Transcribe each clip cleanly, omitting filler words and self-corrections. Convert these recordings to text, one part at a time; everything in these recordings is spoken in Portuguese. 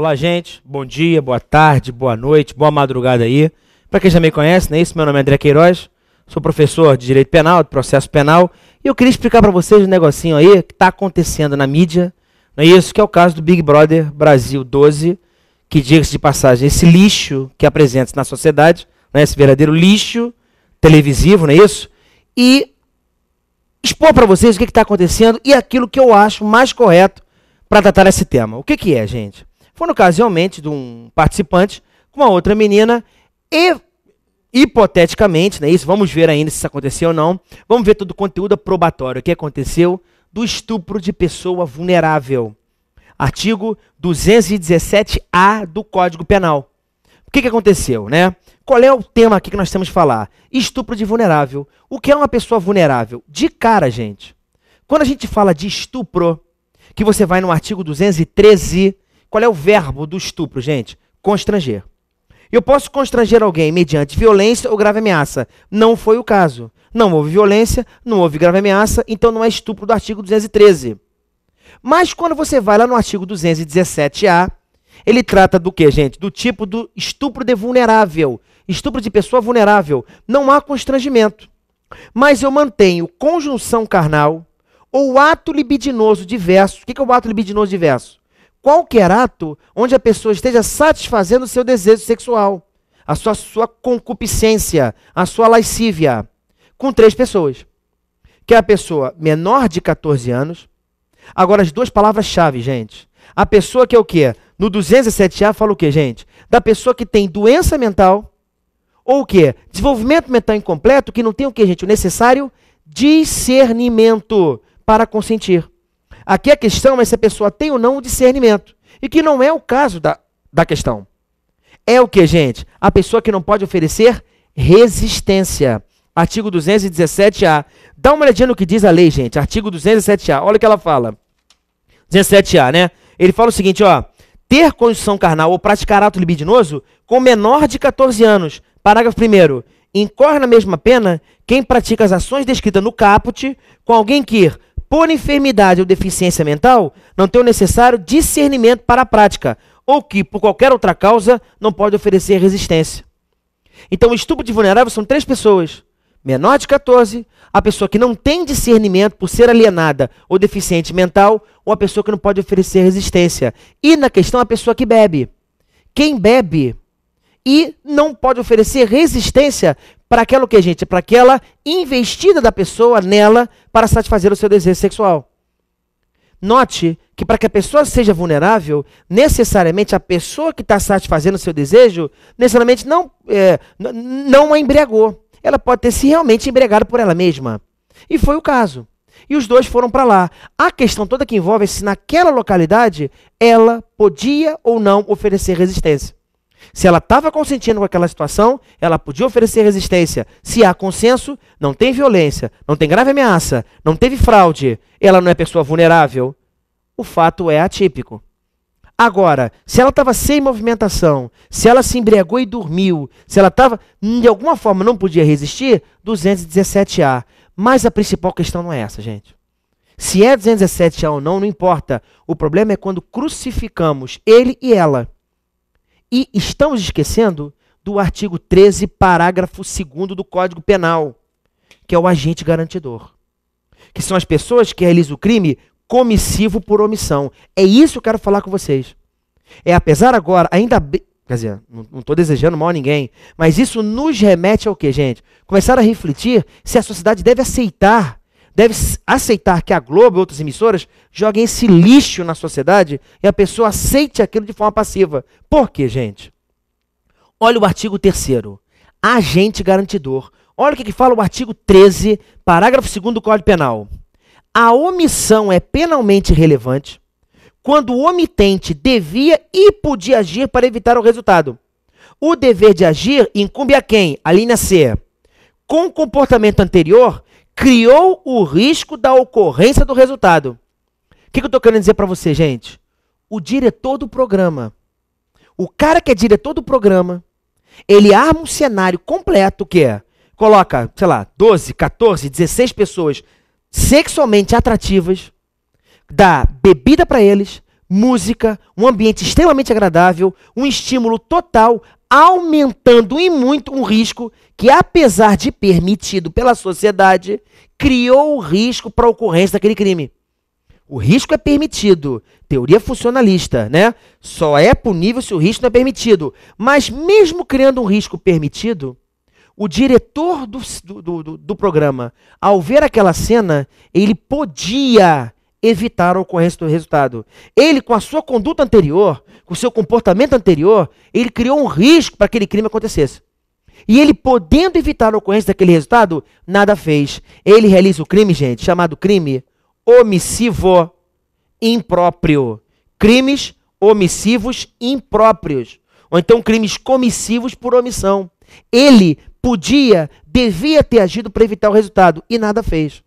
Olá, gente. Bom dia, boa tarde, boa noite, boa madrugada aí. Para quem já me conhece, não é isso? Meu nome é André Queiroz, sou professor de Direito Penal, de Processo Penal, e eu queria explicar para vocês um negocinho aí que está acontecendo na mídia, não é isso? Que é o caso do Big Brother Brasil 12, que, diga-se de passagem, esse lixo que apresenta-se na sociedade, né, esse verdadeiro lixo televisivo, não é isso? E expor para vocês o que está acontecendo e aquilo que eu acho mais correto para tratar esse tema. O que é, gente? Foi no caso realmente de um participante com uma outra menina e, hipoteticamente, né, isso, vamos ver ainda se isso aconteceu ou não, vamos ver todo o conteúdo probatório, o que aconteceu do estupro de pessoa vulnerável. Artigo 217-A do Código Penal. O que aconteceu, né? Qual é o tema aqui que nós temos que falar? Estupro de vulnerável. O que é uma pessoa vulnerável? De cara, gente. Quando a gente fala de estupro, que você vai no artigo 213, qual é o verbo do estupro, gente? Constranger. Eu posso constranger alguém mediante violência ou grave ameaça. Não foi o caso. Não houve violência, não houve grave ameaça, então não é estupro do artigo 213. Mas quando você vai lá no artigo 217-A, ele trata do que, gente? Do tipo do estupro de vulnerável. Estupro de pessoa vulnerável. Não há constrangimento. Mas eu mantenho conjunção carnal ou ato libidinoso diverso. O que é o ato libidinoso diverso? Qualquer ato onde a pessoa esteja satisfazendo o seu desejo sexual, a sua concupiscência, a sua lascívia, com 3 pessoas. Que é a pessoa menor de 14 anos. Agora, as 2 palavras-chave, gente. A pessoa que é o quê? No 217-A fala o quê, gente? Da pessoa que tem doença mental ou o quê? Desenvolvimento mental incompleto que não tem o quê, gente? O necessário discernimento para consentir. Aqui a questão é se a pessoa tem ou não o discernimento. E que não é o caso da questão. É o que, gente? A pessoa que não pode oferecer resistência. Artigo 217-A. Dá uma olhadinha no que diz a lei, gente. Artigo 217-A. Olha o que ela fala. 217-A, né? Ele fala o seguinte, ó. Ter conjunção carnal ou praticar ato libidinoso com menor de 14 anos. Parágrafo 1º. Incorre na mesma pena quem pratica as ações descritas no caput com alguém que, por enfermidade ou deficiência mental, não tem o necessário discernimento para a prática, ou que, por qualquer outra causa, não pode oferecer resistência. Então, o estupro de vulnerável são 3 pessoas. Menor de 14, a pessoa que não tem discernimento por ser alienada ou deficiente mental, ou a pessoa que não pode oferecer resistência. E, na questão, a pessoa que bebe. Quem bebe e não pode oferecer resistência para aquela o que, gente? Para aquela investida da pessoa nela para satisfazer o seu desejo sexual. Note que para que a pessoa seja vulnerável, necessariamente a pessoa que está satisfazendo o seu desejo, necessariamente não a embriagou. Ela pode ter se realmente embriagado por ela mesma. E foi o caso. E os 2 foram para lá. A questão toda que envolve é se naquela localidade ela podia ou não oferecer resistência. Se ela estava consentindo com aquela situação, ela podia oferecer resistência. Se há consenso, não tem violência, não tem grave ameaça, não teve fraude, ela não é pessoa vulnerável, o fato é atípico. Agora, se ela estava sem movimentação, se ela se embriagou e dormiu, se ela estava, de alguma forma, não podia resistir, 217-A. Mas a principal questão não é essa, gente. Se é 217-A ou não, não importa. O problema é quando crucificamos ele e ela. E estamos esquecendo do artigo 13, parágrafo 2º do Código Penal, que é o agente garantidor. Que são as pessoas que realizam o crime comissivo por omissão. É isso que eu quero falar com vocês. Apesar agora, ainda bem, quer dizer, não estou desejando mal a ninguém, mas isso nos remete ao quê, gente? Começar a refletir se a sociedade deve aceitar que a Globo e outras emissoras joguem esse lixo na sociedade e a pessoa aceite aquilo de forma passiva. Por quê, gente? Olha o artigo 3º, agente garantidor. Olha o que fala o artigo 13, parágrafo 2º do Código Penal. A omissão é penalmente relevante quando o omitente devia e podia agir para evitar o resultado. O dever de agir incumbe a quem? A linha C. Com o comportamento anterior, criou o risco da ocorrência do resultado. O que eu estou querendo dizer para você, gente? O diretor do programa, o cara que é diretor do programa, ele arma um cenário completo que é, coloca, sei lá, 12, 14, 16 pessoas sexualmente atrativas, dá bebida para eles, música, um ambiente extremamente agradável, um estímulo total, aumentando em muito um risco que, apesar de permitido pela sociedade, criou o risco para a ocorrência daquele crime. O risco é permitido, teoria funcionalista, né? Só é punível se o risco não é permitido. Mas mesmo criando um risco permitido, o diretor do programa, ao ver aquela cena, ele podia evitar a ocorrência do resultado. Ele, com a sua conduta anterior, com o seu comportamento anterior, ele criou um risco para que aquele crime acontecesse. E ele, podendo evitar a ocorrência daquele resultado, nada fez. Ele realiza o crime, gente, chamado crime omissivo impróprio. Crimes omissivos impróprios. Ou então crimes comissivos por omissão. Ele devia ter agido para evitar o resultado e nada fez.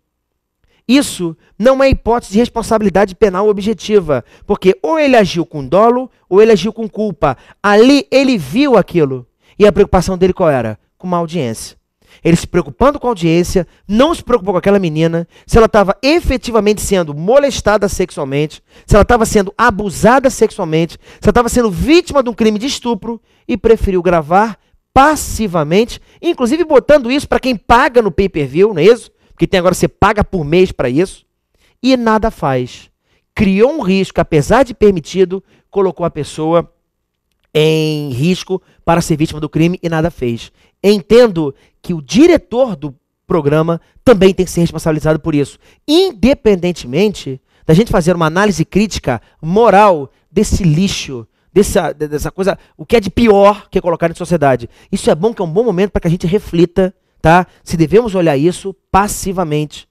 Isso não é hipótese de responsabilidade penal objetiva, porque ou ele agiu com dolo ou ele agiu com culpa. Ali ele viu aquilo. E a preocupação dele qual era? Com uma audiência. Ele se preocupando com a audiência, não se preocupou com aquela menina, se ela estava efetivamente sendo molestada sexualmente, se ela estava sendo abusada sexualmente, se ela estava sendo vítima de um crime de estupro, e preferiu gravar passivamente, inclusive botando isso para quem paga no pay-per-view, não é isso? Porque tem agora, você paga por mês para isso, e nada faz. Criou um risco, apesar de permitido, colocou a pessoa em risco para ser vítima do crime e nada fez. Entendo que o diretor do programa também tem que ser responsabilizado por isso, independentemente da gente fazer uma análise crítica moral desse lixo, dessa coisa, o que é de pior que é colocar em sociedade. Isso é bom, que é um bom momento para que a gente reflita, tá? Se devemos olhar isso passivamente.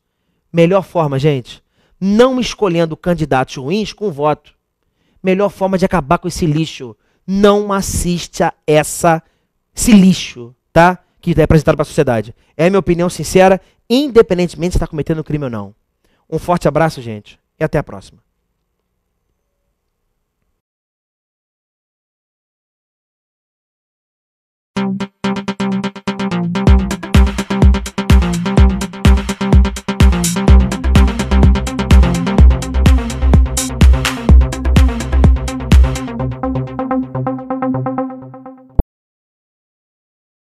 Melhor forma, gente, não escolhendo candidatos ruins com voto. Melhor forma de acabar com esse lixo. Não assista esse lixo, tá? Que é apresentado para a sociedade. É a minha opinião sincera, independentemente se está cometendo crime ou não. Um forte abraço, gente, e até a próxima.